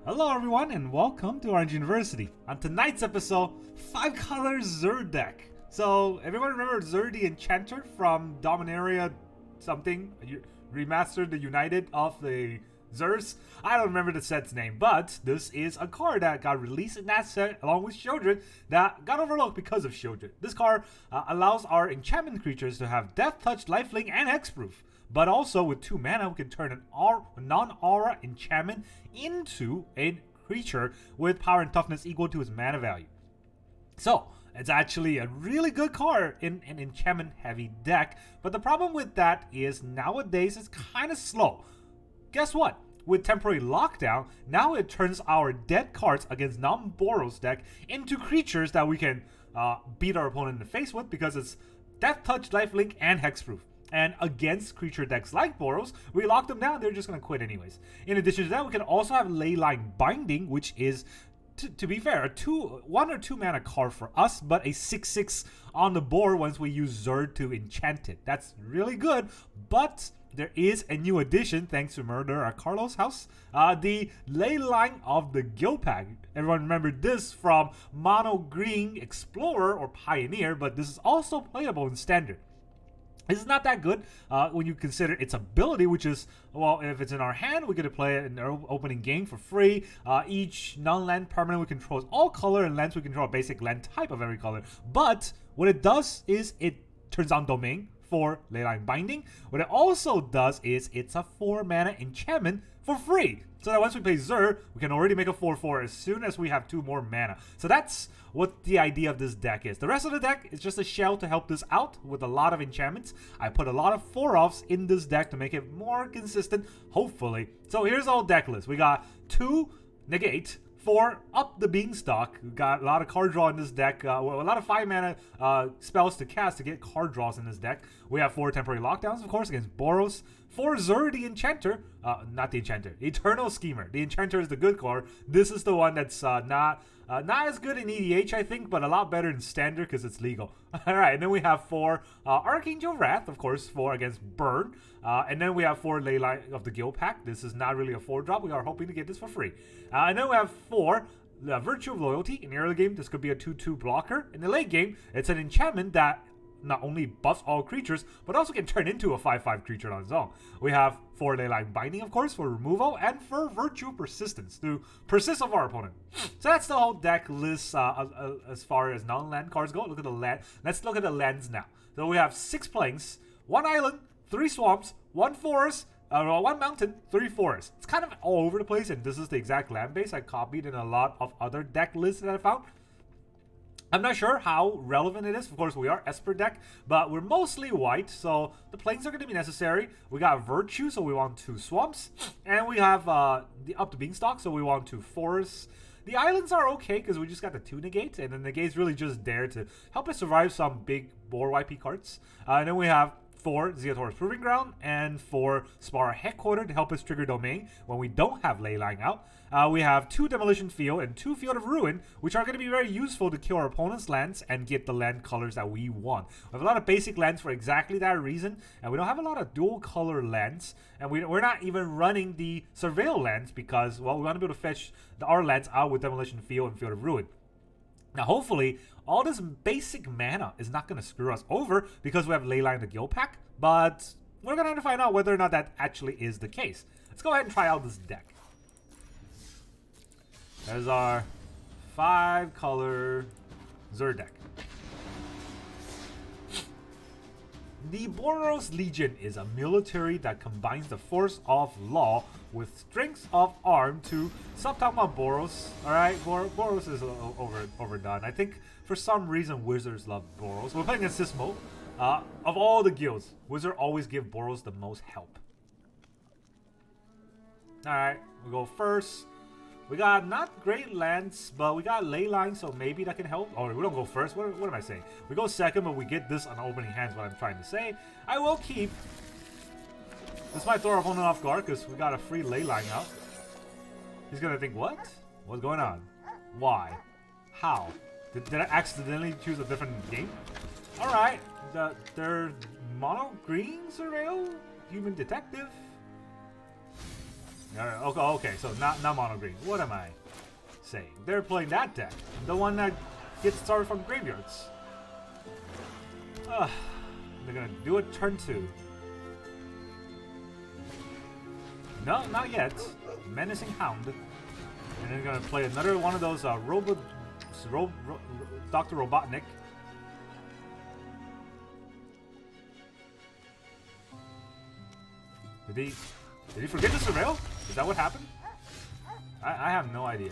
Hello everyone and welcome to Orange University. On tonight's episode, 5-color Zur deck. So everyone remember Zur the Enchanter from Dominaria something? Remastered the United of the Zurs? I don't remember the set's name, but this is a card that got released in that set along with Shieldred that got overlooked because of Shieldred. This card allows our enchantment creatures to have Death Touch, Lifelink, and Hexproof. But also with 2 mana, we can turn a non-aura enchantment into a creature with power and toughness equal to its mana value. So it's actually a really good card in an enchantment heavy deck. But the problem with that is nowadays it's kind of slow. Guess what? With temporary lockdown, now it turns our dead cards against non-Boros deck into creatures that we can beat our opponent in the face with because it's Death Touch, Lifelink, and Hexproof. And against creature decks like Boros, we lock them down, they're just going to quit anyways. In addition to that, we can also have Leyline Binding, which is, to be fair, a 1 or 2 mana card for us, but a 6/6 on the board once we use Zur to enchant it. That's really good, but there is a new addition thanks to Murder at Karlov's house, the Leyline of the Guildpact. Everyone remembered this from Mono Green Explorer or Pioneer, but this is also playable in Standard. This is not that good when you consider its ability, which is, well, if it's in our hand, we get to play it in our opening game for free. Each non-land permanent we control is all color, and lands we control a basic land type of every color. But what it does is it turns on Domain for Leyline Binding. What it also does is it's a 4-mana enchantment for free. So that once we play Zur, we can already make a 4/4 as soon as we have 2 more mana. So that's what the idea of this deck is. The rest of the deck is just a shell to help this out with a lot of enchantments. I put a lot of 4-offs in this deck to make it more consistent, hopefully. So here's our deck list. We got 2 negate, 4 up the beanstalk. We got a lot of card draw in this deck. A lot of 5-mana spells to cast to get card draws in this deck. We have 4 temporary lockdowns, of course, against Boros. 4 Zur the Enchanter. Not the Enchanter. Eternal Schemer. The Enchanter is the good card. This is the one that's not as good in EDH, I think, but a lot better in Standard because it's legal. Alright, and then we have 4 Archangel Wrath, of course, 4 against Burn. And then we have 4 Leyline of the Guildpact. This is not really a 4-drop. We are hoping to get this for free. And then we have 4 Virtue of Loyalty. In the early game, this could be a 2/2 blocker. In the late game, it's an enchantment that not only buffs all creatures, but also can turn into a 5/5 creature on its own. We have 4 Leyline Binding, of course, for removal, and for Virtue Persistence, to persist of our opponent. So that's the whole deck list as far as non-land cards go. Look at the land. Let's look at the lands now. So we have 6 plains, 1 island, 3 swamps, 1 forest, 1 mountain, 3 forests. It's kind of all over the place, and this is the exact land base I copied in a lot of other deck lists that I found. I'm not sure how relevant it is. Of course, we are Esper deck, but we're mostly white, so the plains are going to be necessary. We got Virtue, so we want 2 swamps, and we have the up the beanstalk, so we want 2 forests. The islands are okay because we just got the 2 negate, and the negate's really just there to help us survive some big board YP cards. And then we have 4 Zeator's Proving Ground and 4 Spara Headquarter to help us trigger Domain when we don't have Leyline out. We have 2 Demolition Field and 2 Field of Ruin, which are going to be very useful to kill our opponent's lands and get the land colors that we want. We have a lot of basic lands for exactly that reason, and we don't have a lot of dual color lands, and we're not even running the Surveil lands because, well, we want to be able to fetch our lands out with Demolition Field and Field of Ruin. Now, hopefully, all this basic mana is not going to screw us over because we have Leyline the Guildpact, but we're going to have to find out whether or not that actually is the case. Let's go ahead and try out this deck. There's our 5-color Zur deck. The Boros Legion is a military that combines the force of law with strength of arm to stop talking about Boros. Alright, Boros is overdone. I think for some reason Wizards love Boros. We're playing against Sismo. Of all the guilds, Wizards always give Boros the most help. Alright, we go first. We got not great lands, but we got Leyline, so maybe that can help. Oh, we don't go first. What am I saying? We go second, but we get this on opening hands, what I'm trying to say. I will keep. This might throw our opponent off guard, because we got a free Leyline out. He's going to think, what? What's going on? Why? How? Did I accidentally choose a different game? Alright. They're Mono Green Surveil? Human Detective? Okay, okay, so not mono green. What am I saying? They're playing that deck. The one that gets started from graveyards. They're gonna do it turn 2. No, not yet. Menacing Hound. And they're gonna play another one of those Dr. Robotnik. Did he forget to surveil? Is that what happened? I have no idea.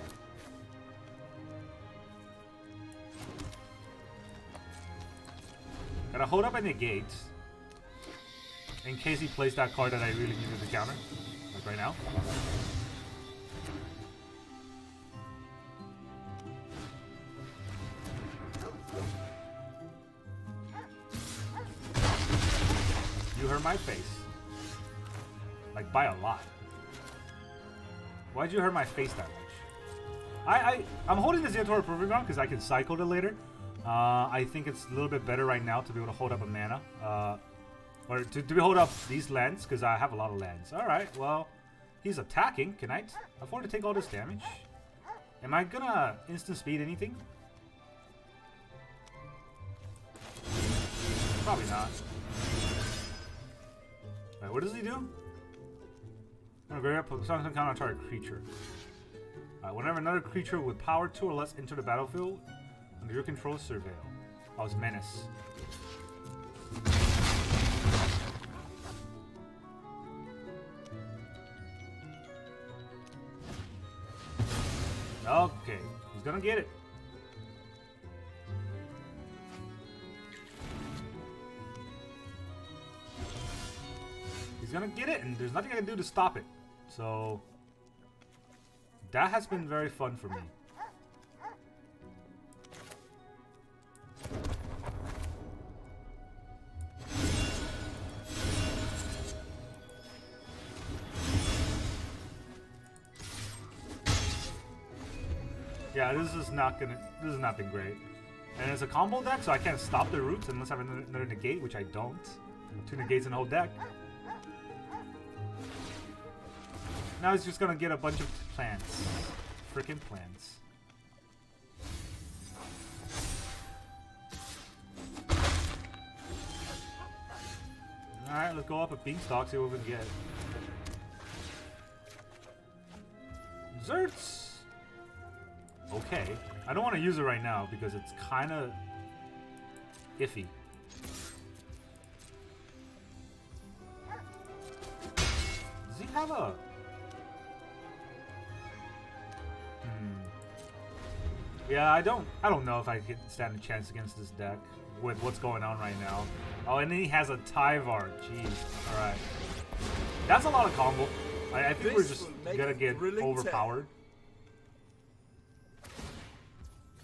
Gotta hold up a negate in case he plays that card that I really needed to counter. Like right now. You hurt my face. Like by a lot. Why'd you hurt my face that much? I'm holding the Xeotor Proving Ground because I can cycle it later. I think it's a little bit better right now to be able to hold up a mana. Or to hold up these lands because I have a lot of lands. Alright, well, he's attacking. Can I afford to take all this damage? Am I gonna instant speed anything? Probably not. Alright, what does he do? Counter target creature. Whenever another creature with power 2 or less enter the battlefield, under your control, surveil. Oh, it's Menace. Okay, he's gonna get it. He's gonna get it, and there's nothing I can do to stop it. So that has been very fun for me. Yeah, this has not been great. And it's a combo deck, so I can't stop the roots unless I have another negate, which I don't. 2 negates in the whole deck. Now he's just gonna get a bunch of plants. Frickin' plants. Alright, let's go up a Beanstalk, see what we can get. Zerts! Okay. I don't want to use it right now because it's kind of iffy. Does he have a... Yeah, I don't know if I could stand a chance against this deck with what's going on right now. Oh, and then he has a Tyvar. Jeez. Alright. That's a lot of combo. I think we're just gonna get overpowered.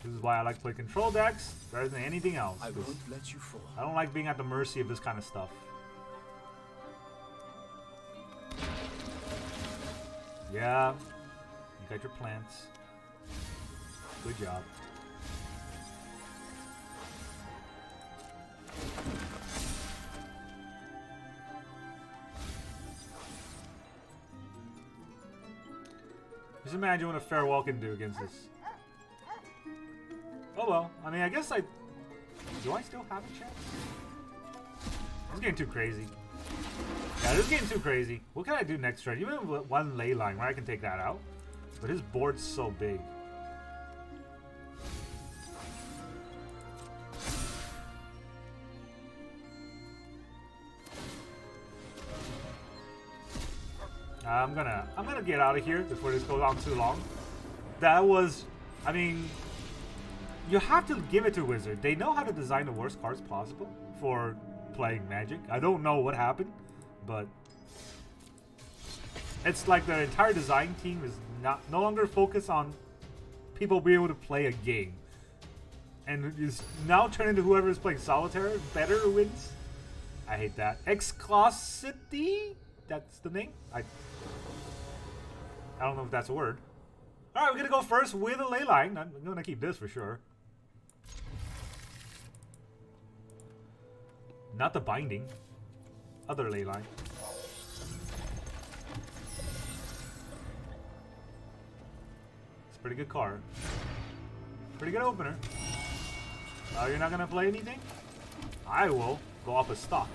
This is why I like to play control decks rather than anything else. I won't let you fall. I don't like being at the mercy of this kind of stuff. Yeah. You got your plants. Good job. Just imagine what a farewell can do against this. Oh well. I mean, I guess I... Do I still have a chance? This is getting too crazy. Yeah, this is getting too crazy. What can I do next turn? Even with one Leyline where I can take that out. But his board's so big. I'm gonna get out of here before this goes on too long. That was, I mean, you have to give it to Wizard. They know how to design the worst cards possible for playing Magic. I don't know what happened, but it's like the entire design team is no longer focused on people being able to play a game, and is now turned into whoever is playing Solitaire better wins. I hate that. Exclusivity? That's the name? I don't know if that's a word. Alright, we're gonna go first with a Leyline. I'm gonna keep this for sure. Not the binding. Other Leyline. pretty good card. Pretty good opener. Oh, you're not gonna play anything? I will go off a stock.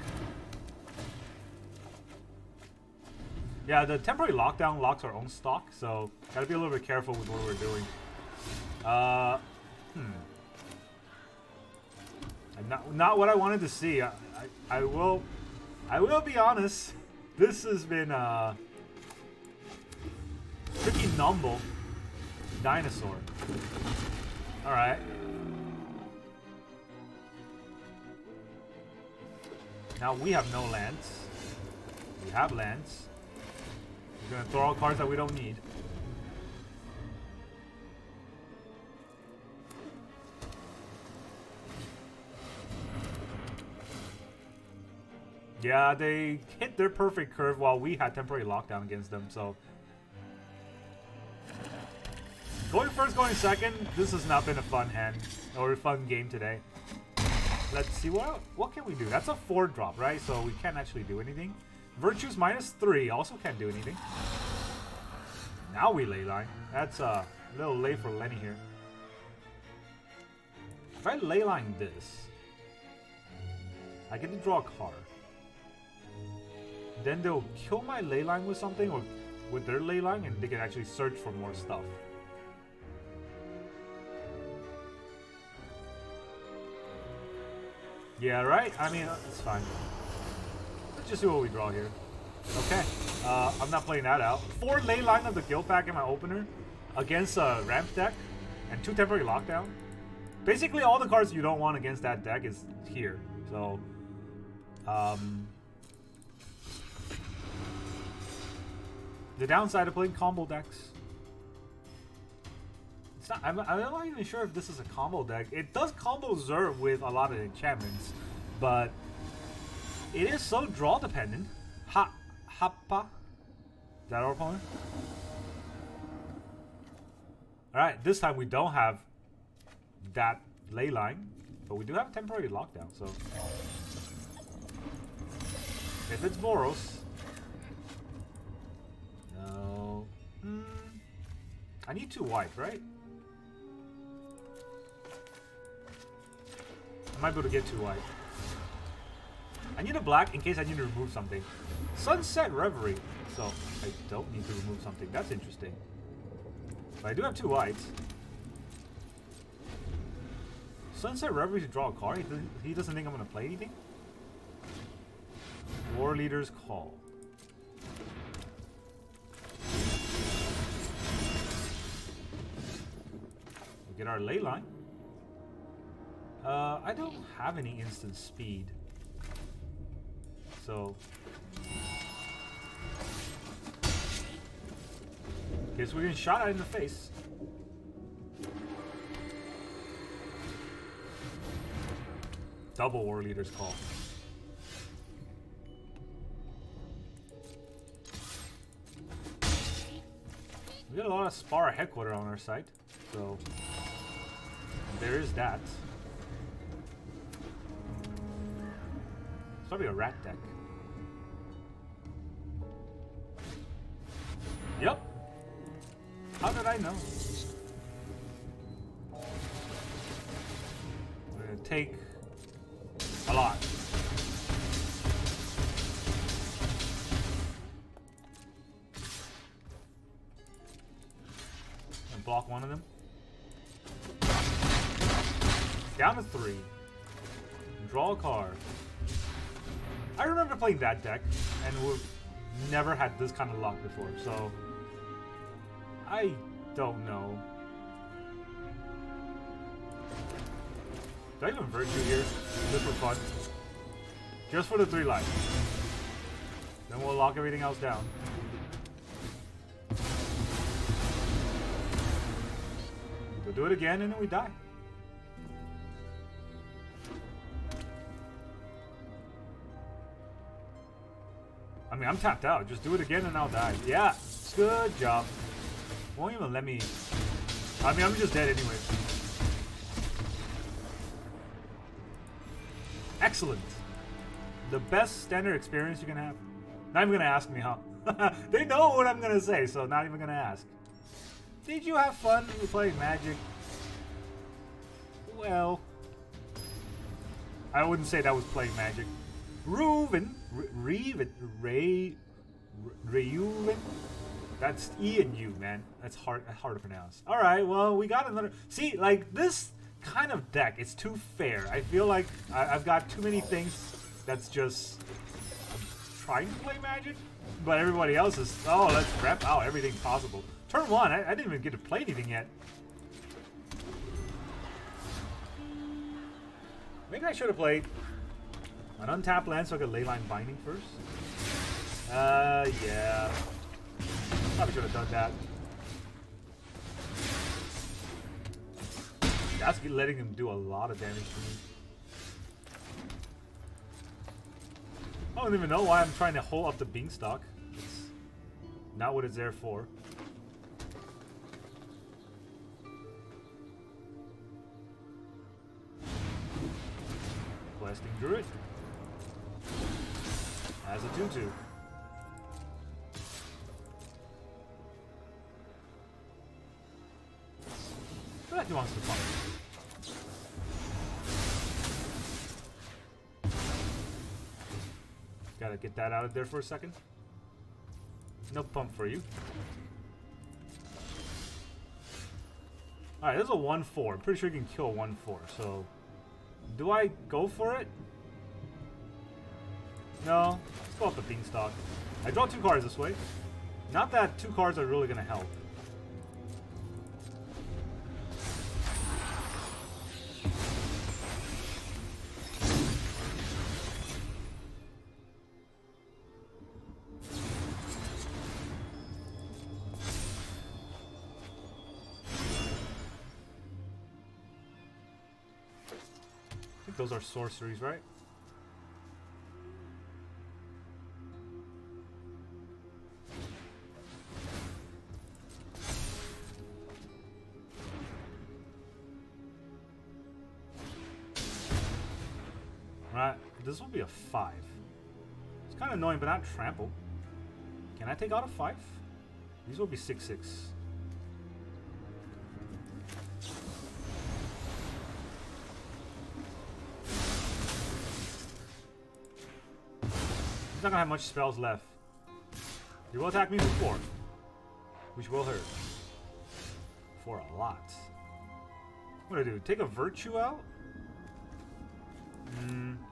Yeah, the temporary lockdown locks our own stock, so gotta be a little bit careful with what we're doing. Not what I wanted to see. I will be honest. This has been pretty numble. Dinosaur. All right. Now we have no lands. We have lands. We're gonna throw out cards that we don't need. Yeah, they hit their perfect curve while we had temporary lockdown against them, so... Going first, going second, this has not been a fun hand, or a fun game today. Let's see, what can we do? That's a 4-drop, right? So we can't actually do anything. Virtue's -3, also can't do anything. Now we Leyline. That's a little late for Lenny here. If I Leyline this, I get to draw a card. Then they'll kill my Leyline with something, or with their Leyline, and they can actually search for more stuff. Yeah, right? I mean, it's fine. Let's just see what we draw here. Okay. I'm not playing that out. 4 Leyline of the guild pack in my opener against a ramp deck and 2 temporary lockdown. Basically, all the cards you don't want against that deck is here. So, the downside of playing combo decks. It's not, I'm not even sure if this is a combo deck. It does combo Zur with a lot of enchantments, but it is so draw dependent. Happa. Is that our opponent? Alright, this time we don't have that Leyline, but we do have temporary lockdown, so if it's Boros. No. I need 2 white, right? I might be able to get 2 white. I need a black in case I need to remove something. Sunset Reverie. So I don't need to remove something. That's interesting. But I do have 2 whites. Sunset Reverie to draw a card. He doesn't think I'm going to play anything. War Leader's Call. We get our Leyline. I don't have any instant speed. So... guess we're getting shot at in the face. Double War Leader's Call. We got a lot of Spara Headquarter on our side, so there is that. It's probably a rat deck. Yep. How did I know? We're gonna take a lot. And block one of them. Down to 3. Draw a card. I remember playing that deck, and we've never had this kind of luck before, so I don't know. Do I even Virtue here? Just for fun. Just for the 3 life. Then we'll lock everything else down. We'll do it again and then we die. I mean, I'm tapped out. Just do it again and I'll die. Yeah, good job. Won't even let me... I mean, I'm just dead anyway. Excellent. The best standard experience you can have. Not even gonna ask me how. They know what I'm gonna say, so not even gonna ask. Did you have fun playing Magic? Well, I wouldn't say that was playing Magic. Reuven, Reuven. That's E and U, man. That's hard to pronounce. All right, well, we got another. See, like this kind of deck, it's too fair. I feel like I've got too many things that's just trying to play Magic, but everybody else is. Oh, let's rep out everything possible. Turn 1, I didn't even get to play anything yet. Maybe I should have played an untapped land so I could Leyline Binding first. Yeah. Probably should have done that. That's letting him do a lot of damage to me. I don't even know why I'm trying to hold up the Beanstalk. It's not what it's there for. Blasting Druid. As a 2/2. I feel like he wants to pump. Gotta get that out of there for a second. No pump for you. Alright, this is a 1/4. I'm pretty sure you can kill 1/4, so do I go for it? No. Let's go off the Beanstalk. I draw 2 cards this way. Not that 2 cards are really gonna help. I think those are sorceries, right? Right, this will be a 5. It's kind of annoying, but not trample. Can I take out a 5? These will be 6/6. He's not gonna have much spells left. He will attack me for 4, which will hurt. For a lot. What do I do? Take a Virtue out?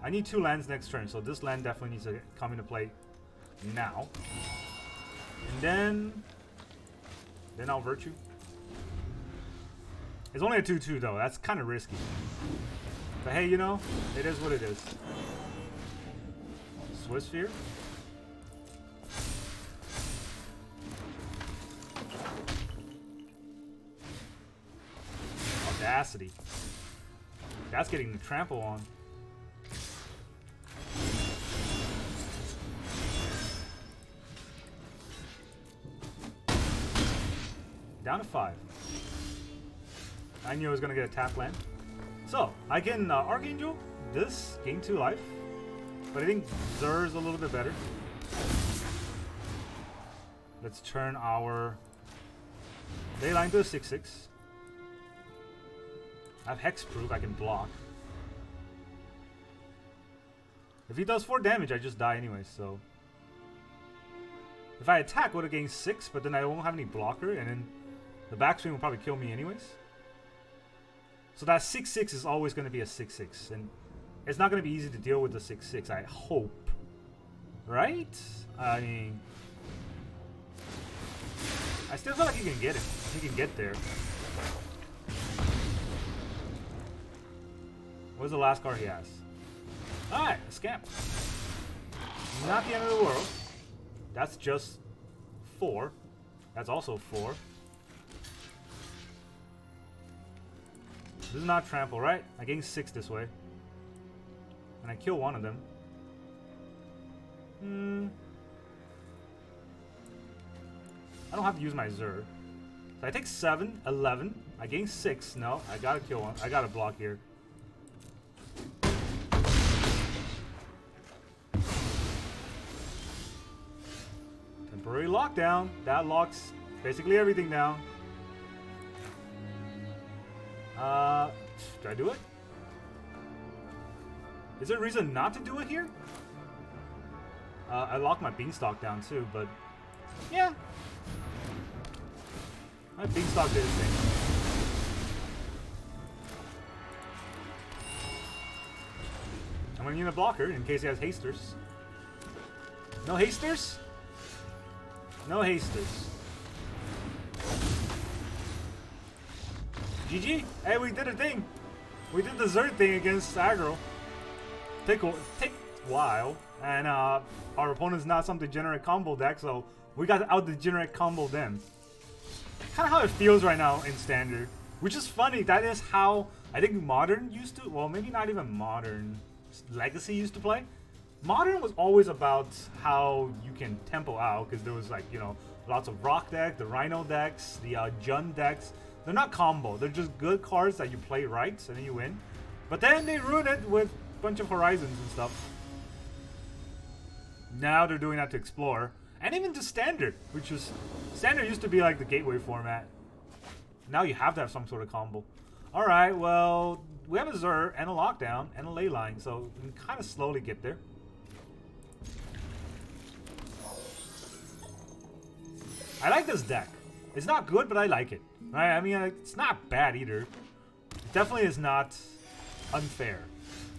I need 2 lands next turn, so this land definitely needs to come into play now. And then I'll Virtue. It's only a 2/2 though, that's kind of risky. But hey, you know, it is what it is. Swiss Sphere. Audacity. That's getting the trample on. Down to 5. I knew I was going to get a tap land. So, I can Archangel this, gain 2 life. But I think Zur is a little bit better. Let's turn our Leyline to a 6/6. I have Hexproof, I can block. If he does 4 damage, I just die anyway, so. If I attack, I would have gained 6, but then I won't have any blocker, and then the backswing will probably kill me anyways. So that 6/6 is always going to be a 6/6, and it's not going to be easy to deal with the 6/6, I hope. Right? I mean, I still feel like he can get it. He can get there. What was the last card he has? Alright, a Scamp. Not the end of the world. That's just 4. That's also 4. This is not trample, right? I gain 6 this way. And I kill one of them. I don't have to use my Zur. So I take 7, 11. I gain 6. No, I gotta kill one. I gotta block here. Temporary lockdown. That locks basically everything down. Do I do it? Is there a reason not to do it here? I locked my Beanstalk down too, but yeah. My Beanstalk did its thing. I'm gonna need a blocker in case he has hasters. No hasters? No hasters. GG? Hey, we did a thing. We did the Zerd thing against aggro. Take a while, and our opponent's not some degenerate combo deck, so we got out degenerate combo them. Kind of how it feels right now in Standard, which is funny. That is how I think Modern used to. Well, maybe not even Modern. Legacy used to play. Modern was always about how you can tempo out, because there was like, you know, lots of rock deck, the Rhino decks, the Jund decks. They're not combo. They're just good cards that you play right, and then you win. But then they ruined it with a bunch of Horizons and stuff. Now they're doing that to Explore. And even to Standard, which was... Standard used to be like the gateway format. Now you have to have some sort of combo. Alright, well... We have a Zur and a Lockdown and a Leyline, so we can kind of slowly get there. I like this deck. It's not good, but I like it. Right? I mean, it's not bad either. It definitely is not unfair,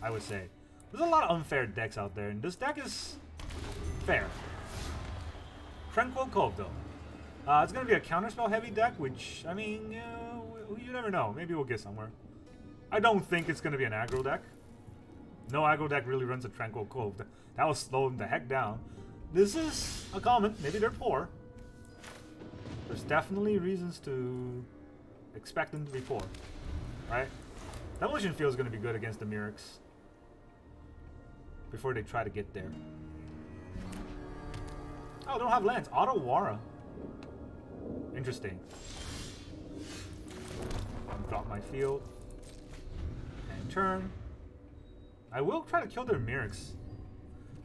I would say. There's a lot of unfair decks out there, and this deck is fair. Tranquil Cove, though. It's going to be a counterspell heavy deck, which, I mean, you never know. Maybe we'll get somewhere. I don't think it's going to be an aggro deck. No aggro deck really runs a Tranquil Cove. That will slow them the heck down. This is a common. Maybe they're poor. There's definitely reasons to expect them to be poor. Right? Demolition Field is going to be good against the Mirrex. Before they try to get there. Oh, they don't have lands. Otawara. Interesting. Drop my field. And turn. I will try to kill their Mirrex.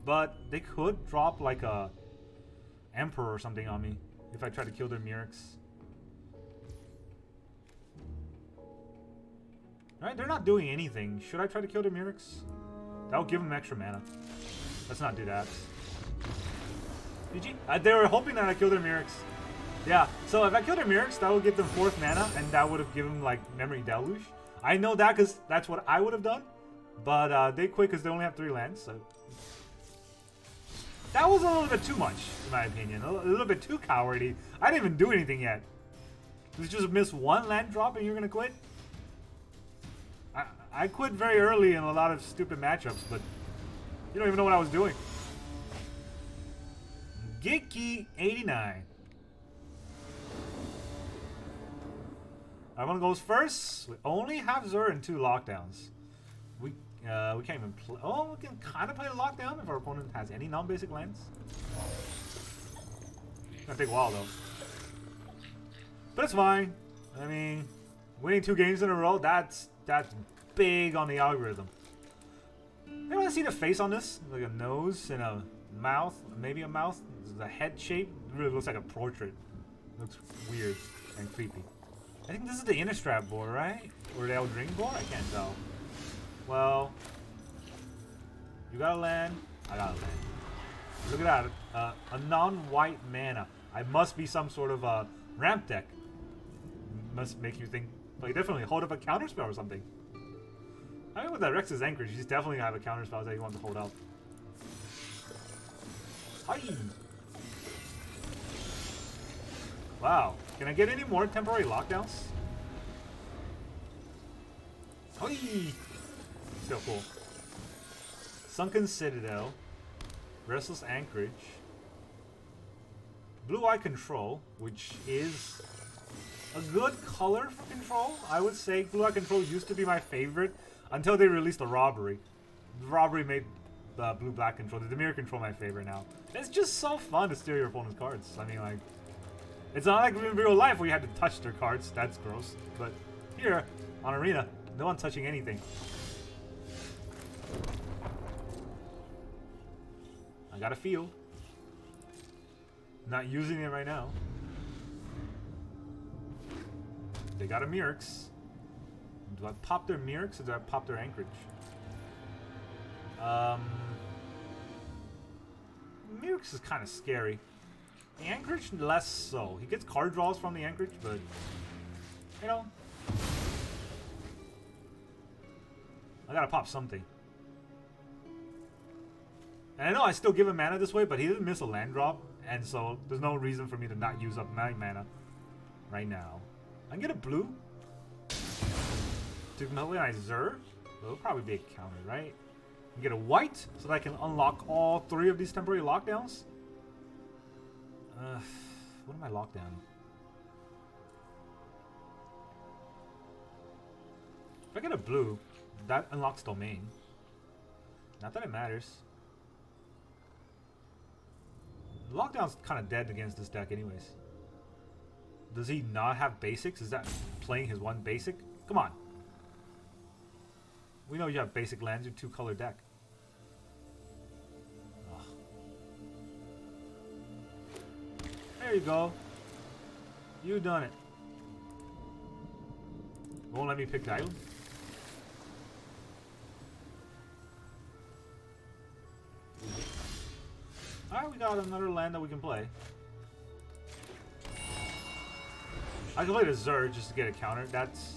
But they could drop like a Emperor or something on me if I try to kill their Mirrex. Alright, they're not doing anything. Should I try to kill their Mirrex? That will give them extra mana. Let's not do that. GG. They were hoping that I killed their Mirrex. Yeah, so if I killed their Mirrex, that would give them 4th mana, and that would have given them, like, Memory Deluge. I know that because that's what I would have done. But they quit because they only have 3 lands, so... That was a little bit too much, in my opinion. A little bit too cowardly. I didn't even do anything yet. Did you just miss 1 land drop and you're gonna quit? I quit very early in a lot of stupid matchups, but you don't even know what I was doing. Giki89. Everyone goes first. We only have Zur and 2 lockdowns. We can't even play. Oh, we can kind of play a lockdown if our opponent has any non-basic lands. It's gonna take a while though, but it's fine. I mean, winning 2 games in a row, that's big on the algorithm. Anyone want to see the face on this? Like a nose and a mouth, maybe a mouth. The head shape really looks like a portrait. Looks weird and creepy. I think this is the Innistrad board, right? Or the Eldring board? I can't tell. Well, you got a land, I got a land. Look at that, a non-white mana. I must be some sort of a ramp deck. Must make you think, like, definitely hold up a counterspell or something. I mean, with that Rex's Anchorage, he's definitely gonna have a counterspell that he wants to hold up. Hi! Wow, can I get any more temporary lockdowns? Hi! Still cool. Sunken Citadel, Restless Anchorage, Blue-Eye Control, which is a good color for control. I would say Blue-Eye Control used to be my favorite until they released the Robbery. The Robbery made the Blue-Black Control, the Dimir Control my favorite now. It's just so fun to steal your opponent's cards. I mean, like, it's not like in real life where you had to touch their cards. That's gross. But here, on Arena, no one touching anything. I got a field. Not using it right now. They got a Mirrex. Do I pop their Mirrors or do I pop their Anchorage? Mirrors is kind of scary. The Anchorage, less so. He gets card draws from the Anchorage, but, you know, I gotta pop something. And I know I still give him mana this way, but he didn't miss a land drop, and so there's no reason for me to not use up my mana right now. I can get a blue to my Zur. It'll probably be a counter, right? I can get a white so that I can unlock all 3 of these temporary lockdowns. What am I locked down? If I get a blue, that unlocks Domain. Not that it matters. Lockdown's kind of dead against this deck anyways. Does he not have basics? Is that playing his one basic? Come on. We know you have basic lands, your 2-color deck. Ugh. There you go. You done it. Won't let me pick the island? Alright, we got another land that we can play. I can play the Zur just to get a counter. That's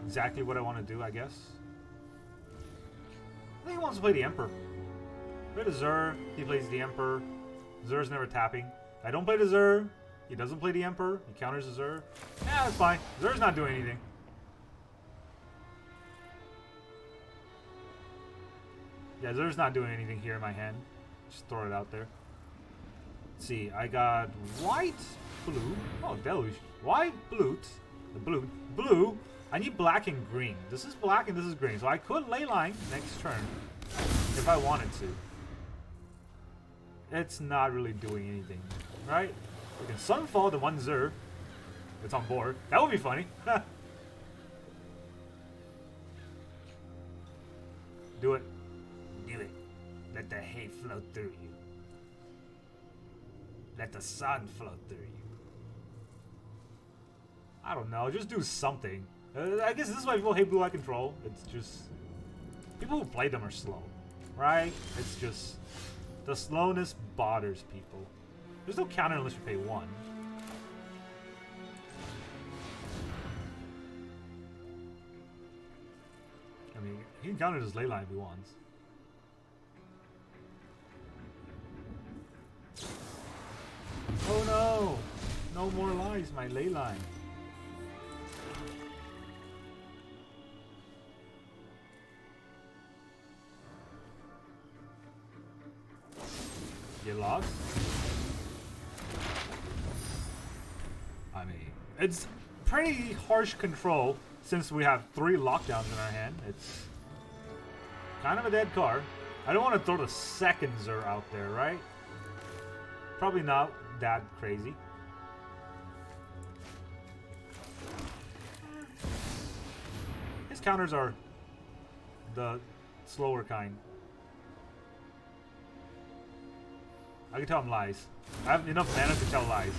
exactly what I want to do, I guess. I think he wants to play the Emperor. Play the Zur, he plays the Emperor. Zur's never tapping. I don't play the Zur, he doesn't play the Emperor, he counters the Zur. Yeah, that's fine. Zur's not doing anything. Yeah, Zur's not doing anything here in my hand. Just throw it out there. Let's see, I got white, blue. Oh, deluge. White, blue. The blue. Blue. I need black and green. This is black and this is green. So I could Leyline next turn if I wanted to. It's not really doing anything, right? We can Sunfall the one Zur that's on board. That would be funny. Do it. Do it. Let the hate flow through you. Let the sun flow through you. I don't know. Just do something. I guess this is why people hate blue-eye control. It's just people who play them are slow, right? It's just the slowness bothers people. There's no counter unless you pay 1. I mean, he can counter his Leyline if he wants. Oh no! No more lies, my Leyline. Get lost? I mean, it's pretty harsh control since we have 3 lockdowns in our hand. It's kind of a dead card. I don't want to throw the second Zur out there, right? Probably not that crazy. His counters are the slower kind. I can tell him lies. I have enough mana to tell lies.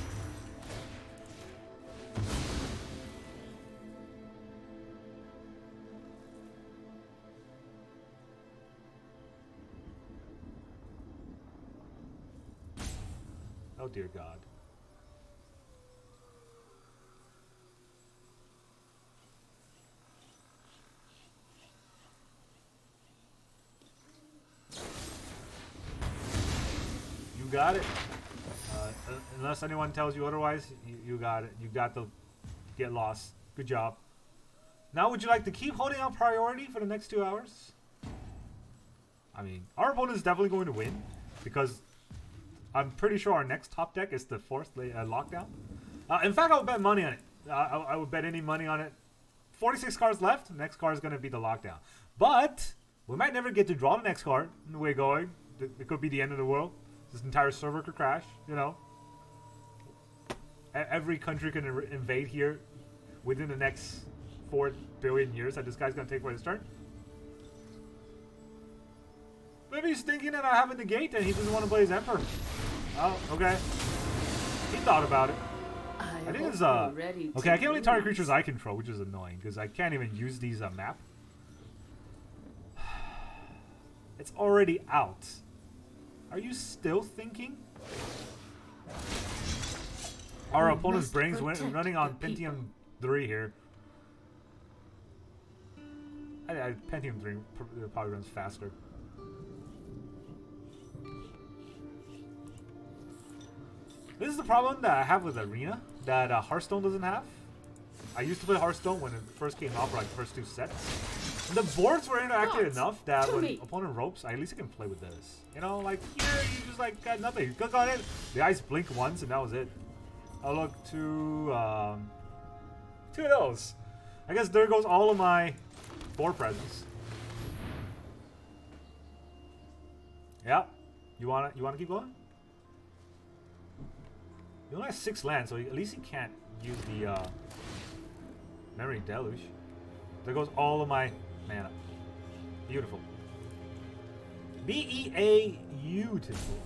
Oh dear God. You got it. Unless anyone tells you otherwise, you got it. You got the get lost. Good job. Now would you like to keep holding out priority for the next 2 hours? I mean, our opponent is definitely going to win because I'm pretty sure our next top deck is the 4th lockdown. In fact, I would bet money on it. I would bet any money on it. 46 cards left. Next card is going to be the lockdown. But we might never get to draw the next card in the way going. It could be the end of the world. This entire server could crash, you know. Every country can invade here within the next 4 billion years that this guy's going to take for his turn. Maybe he's thinking that I have a negate and he doesn't want to play his Emperor. Oh, okay. He thought about it. I I think it's okay, I can only target creatures I control, which is annoying because I can't even use these map. It's already out. Are you still thinking? Our opponent's brains running on Pentium 3 here. Pentium 3 probably runs faster. This is the problem that I have with Arena that Hearthstone doesn't have. I used to play Hearthstone when it first came out for like the first 2 sets. And the boards were interactive enough that when opponent ropes, at least I can play with this. You know, like here you just like got nothing. You click on it, the eyes blink once and that was it. I'll look to 2 of those. I guess there goes all of my board presence. Yeah. You wanna keep going? You only have 6 lands, so at least you can't use the Memory Deluge. There goes all of my mana. Beautiful. beautiful.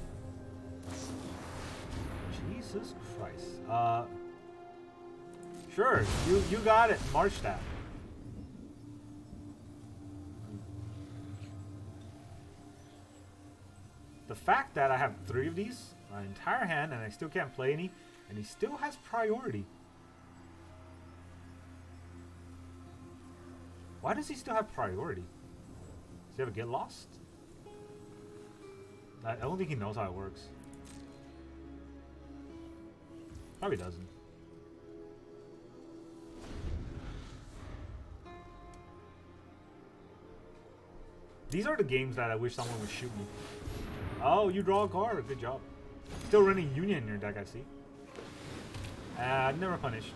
Jesus Christ. Sure, you got it. March that. The fact that I have 3 of these, my entire hand, and I still can't play any, and he still has priority. Why does he still have priority? Does he ever get lost? I don't think he knows how it works. Probably doesn't. These are the games that I wish someone would shoot me. Oh, you draw a card. Good job. Still running Union in your deck, I see. Never punished.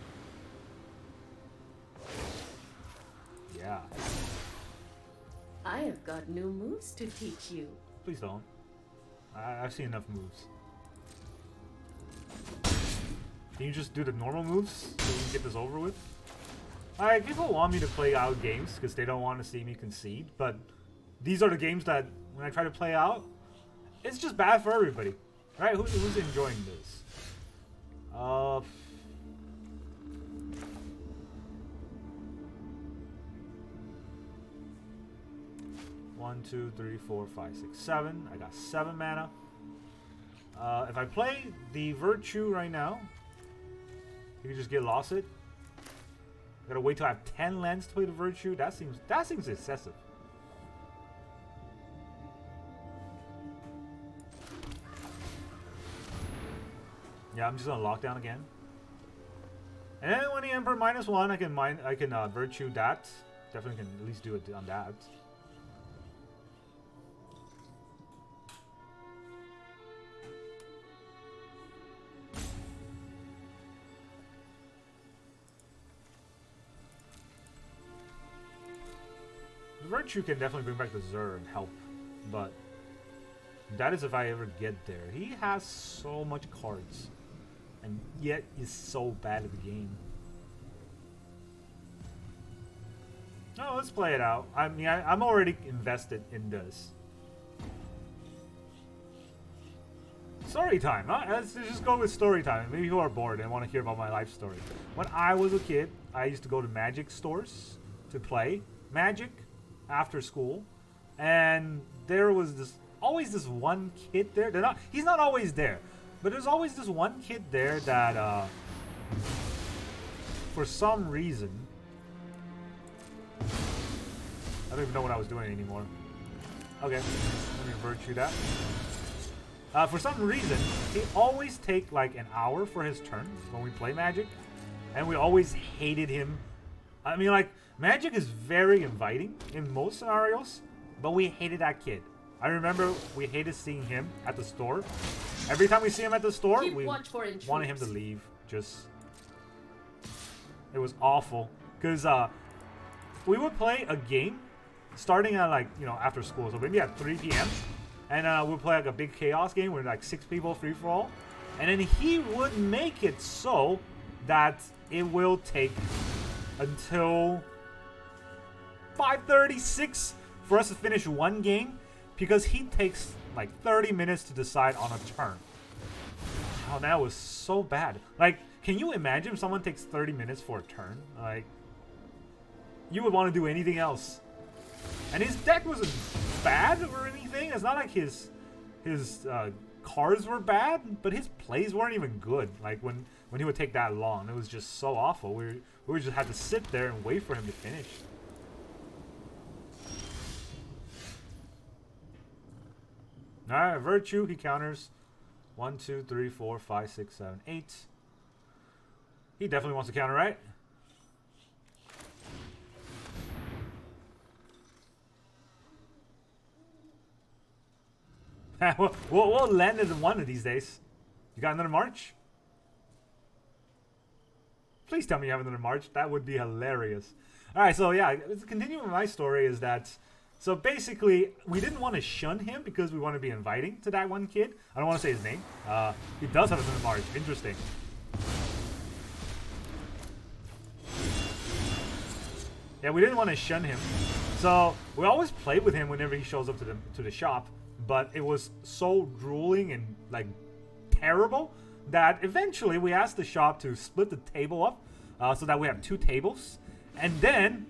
Yeah. I have got new moves to teach you. Please don't. I've seen enough moves. Can you just do the normal moves so we can get this over with? Alright, people want me to play out games because they don't want to see me concede, but these are the games that when I try to play out, it's just bad for everybody. Right? Who's enjoying this? 1, 2, 3, 4, 5, 6, 7. I got 7 mana. If I play the Virtue right now, you can just get lost it. I gotta wait till I have 10 lands to play the Virtue. That seems excessive. Yeah, I'm just gonna lock down again. And then when the Emperor -1, I can Virtue that. Definitely can at least do it on that. The Virtue can definitely bring back the Zur and help, but that is if I ever get there. He has so much cards, and yet is so bad at the game. No, let's play it out. I mean, I'm already invested in this. Story time, huh? Let's just go with story time. Maybe you are bored and want to hear about my life story. When I was a kid, I used to go to Magic stores to play Magic after school, and there was always this one kid there. He's not always there, but there's always this one kid there that for some reason, I don't even know what I was doing anymore. Okay, let me Virtue that. For some reason, he always take like an hour for his turn when we play Magic, and we always hated him. I mean, like, Magic is very inviting in most scenarios, but we hated that kid. I remember we hated seeing him at the store. Every time we see him at the store, we wanted him to leave. It was awful. Because we would play a game starting at, like, after school. So maybe at 3 p.m. And we'll play like a big chaos game with like 6 people free-for-all. And then he would make it so that it will take until 5:36 for us to finish one game, because he takes like 30 minutes to decide on a turn. Oh, that was so bad. Like, can you imagine if someone takes 30 minutes for a turn? Like, you would want to do anything else. And his deck wasn't bad or anything. It's not like his cards were bad, but his plays weren't even good. Like when he would take that long, it was just so awful. We just had to sit there and wait for him to finish. All right, Virtue, he counters 1, 2, 3, 4, 5, 6, 7, 8. He definitely wants to counter, right? we'll land it in one of these days. You got another March? Please tell me you have another March. That would be hilarious. All right, so yeah, continuing with my story is that, so basically, we didn't want to shun him because we want to be inviting to that one kid. I don't want to say his name. He does have another March. Interesting. Yeah, we didn't want to shun him. So we always play with him whenever he shows up to the shop. But it was so drooling and like terrible that eventually we asked the shop to split the table up so that we have 2 tables, and then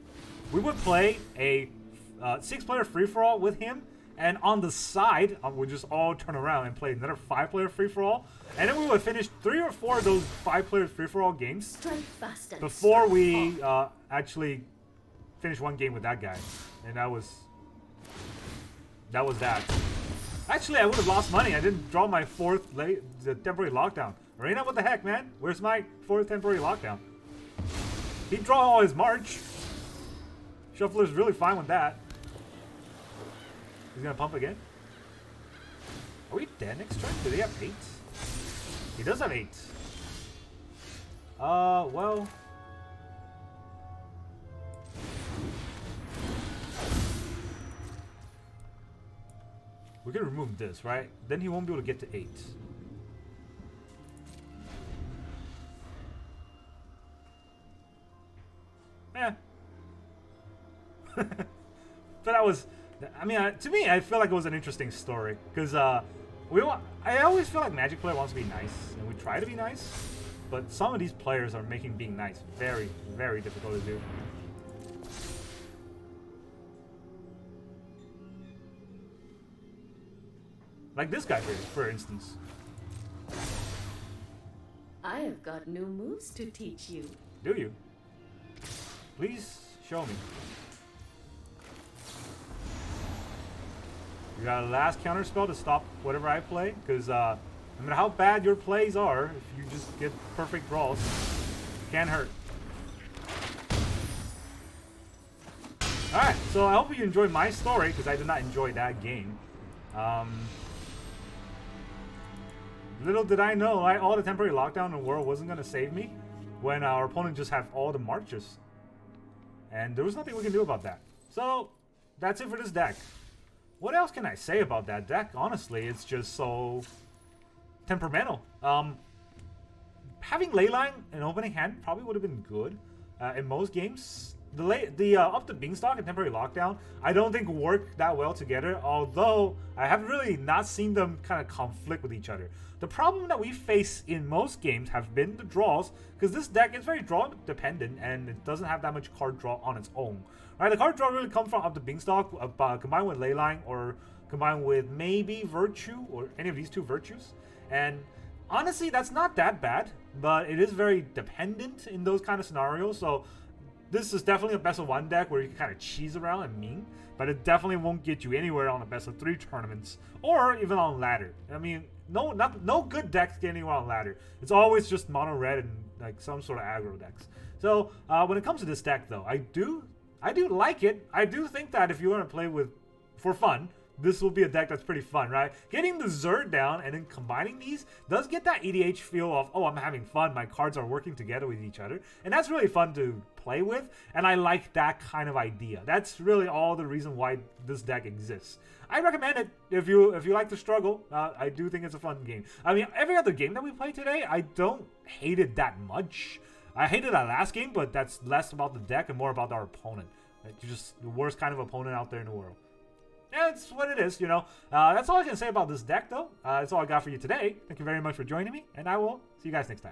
we would play a 6-player free-for-all with him, and on the side we'd just all turn around and play another 5-player free-for-all, and then we would finish 3 or 4 of those 5-player free-for-all games before we actually finish one game with that guy, and that was that. Actually, I would have lost money. I didn't draw my 4th the temporary lockdown. Arena, what the heck, man? Where's my 4th temporary lockdown? He'd draw all his March. Shuffler's really fine with that. He's gonna pump again. Are we dead next turn? Do they have 8? He does have 8. Well. We can remove this, right? Then he won't be able to get to 8. Yeah. But that was, I mean, to me, I feel like it was an interesting story. Because I always feel like Magic player wants to be nice. And we try to be nice. But some of these players are making being nice very, very difficult to do. Like this guy, for instance. I have got new moves to teach you. Do you? Please show me. You got a last counter spell to stop whatever I play? Because no matter how bad your plays are, if you just get perfect draws, can't hurt. Alright, so I hope you enjoyed my story, because I did not enjoy that game. Little did I know, all the temporary lockdown in the world wasn't going to save me when our opponent just had all the marches. And there was nothing we can do about that. So, that's it for this deck. What else can I say about that deck? Honestly, it's just so temperamental. Having Leyline in opening hand probably would have been good in most games. The up to Beanstalk and temporary lockdown I don't think work that well together, although I have really not seen them kind of conflict with each other. The problem that we face in most games have been the draws, because this deck is very draw dependent and it doesn't have that much card draw on its own. Right, the card draw really comes from up to Beanstalk combined with Leyline or combined with maybe Virtue or any of these 2 virtues. And honestly, that's not that bad, but it is very dependent in those kind of scenarios. So this is definitely a best of 1 deck where you can kind of cheese around and meme, but it definitely won't get you anywhere on a best of 3 tournaments or even on ladder. I mean, no good decks get anywhere on ladder. It's always just mono red and like some sort of aggro decks. So when it comes to this deck, though, I do like it. I do think that if you want to play with for fun, this will be a deck that's pretty fun, right? Getting the Zur down and then combining these does get that EDH feel of, oh, I'm having fun. My cards are working together with each other. And that's really fun to play with. And I like that kind of idea. That's really all the reason why this deck exists. I recommend it if you like to struggle. I do think it's a fun game. I mean, every other game that we played today, I don't hate it that much. I hated that last game, but that's less about the deck and more about our opponent. You're just the worst kind of opponent out there in the world. Yeah, it's what it is, you know. That's all I can say about this deck, though. That's all I got for you today. Thank you very much for joining me, and I will see you guys next time.